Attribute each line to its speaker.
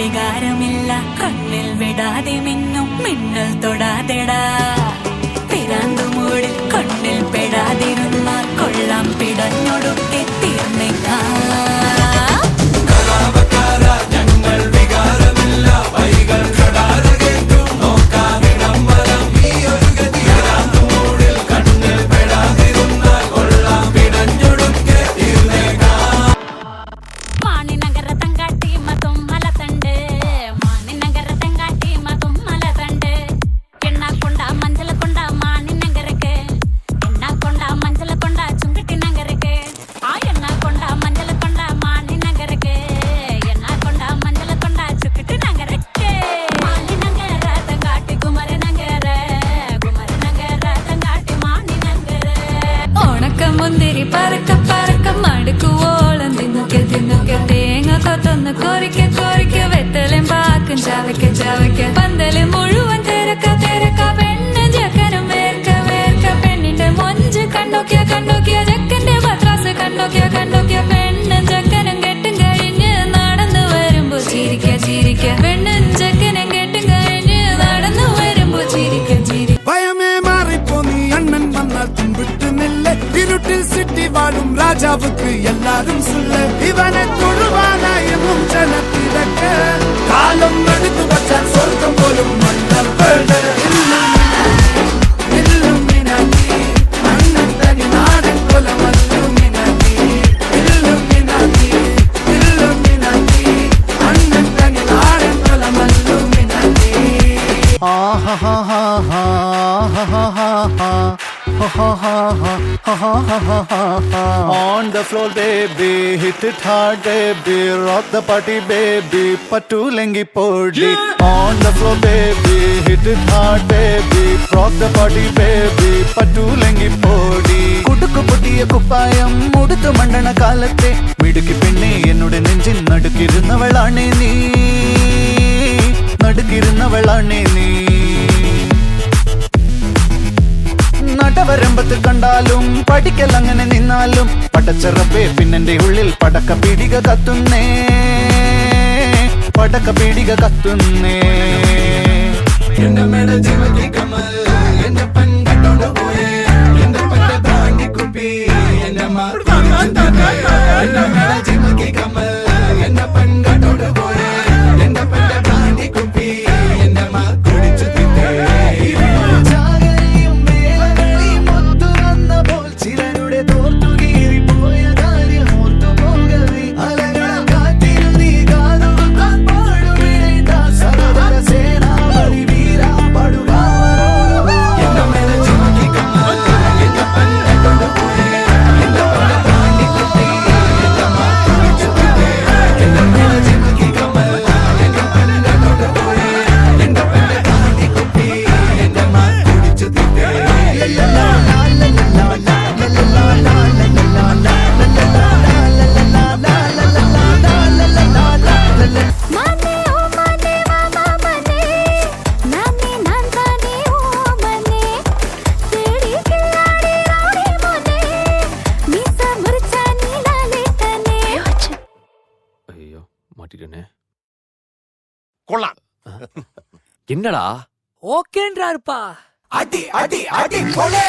Speaker 1: വികാരമില്ല കണ്ണിൽ വിടാതെ മിന്നും മിന്നൽ തൊടാതെടാ പിരാന്തുമൂടിൽ കണ്ണിൽ പെടാതിരുന്നാൽ കൊള്ളാം പിടഞ്ഞൊടുക്കെ തീർന്നേക്കാ മുന്തിരി പറക്ക പറക്ക മടുക്കുവോളം തിന്നുക്കെ തിന്നുക്കെ തേങ്ങ കൊത്തൊന്ന് കൊറിക്ക കൊറിക്ക വെത്തലും പാക്കും ചവയ്ക്ക ചവയ്ക്ക പന്തല് മുഴുവൻ തിരക്ക തിരക്ക പെണ്ണ് ജക്കനും വേർക്ക വേർക്ക പെണ്ണിന്റെ മൊഞ്ച് കണ്ടോക്കിയ കണ്ടോക്കിയ ജക്കന്റെ പത്രാസ് കണ്ടോക്കിയ കണ്ടോക്കിയ പെണ്ണും ജക്കനും കെട്ടും കഴിഞ്ഞ് നടന്നു വരുമ്പോ ചിരിക്ക ചിരിക്ക പെണ്ണും ജക്കനും കെട്ടും കഴിഞ്ഞ് നടന്നു വരുമ്പോ ചിരിക്ക ചിരിക്ക இருட்டில் சிட்டி வாழும் ராஜாவுக்கு எல்லாரும் சொல்ல இவனை தொழுவானா என்னும் ஜனத்திறக்க காலம் எடுத்து வச்சால் சொர்க்கம் போலும் மன்னர்
Speaker 2: On the floor, baby, hit it hard, baby, rock the party, baby, patu lengi podi. On the floor, baby, hit it hard, baby, rock the party, baby, patu lengi podi. Kudukku puttiya kuppayam muduthu mandana kalathe midukki penne ennude nenjin nadukirunnavalane nee നടവരമ്പത്ത് കണ്ടാലും പഠിക്കലങ്ങനെ നിന്നാലും പടച്ചറപ്പേ പിന്നെന്റെ ഉള്ളിൽ പടക്ക പീടിക കത്തുന്നേ പടക്ക പീടിക കത്തുന്നേ എന്റെ മേട ജീവകി കമൽ എന്റെ പെൺകട്ടോണ്ട് പോയേ എന്റെ പറ്റ താണ്ടി കുപ്പി എന്റെ എന്റെ മേട ജീവകി കമൽ എന്റെ പെൺകട്ടോണ്ട് പോയേ എന്റെ പറ്റ താണ്ടി കുപ്പി എന്റെ മാ കുടിച്ചു തിന്നേ
Speaker 3: கொள்ளலாம்
Speaker 4: என்னடா
Speaker 5: ஓகேன்றாருப்பா
Speaker 2: அடி அடி அடி போலே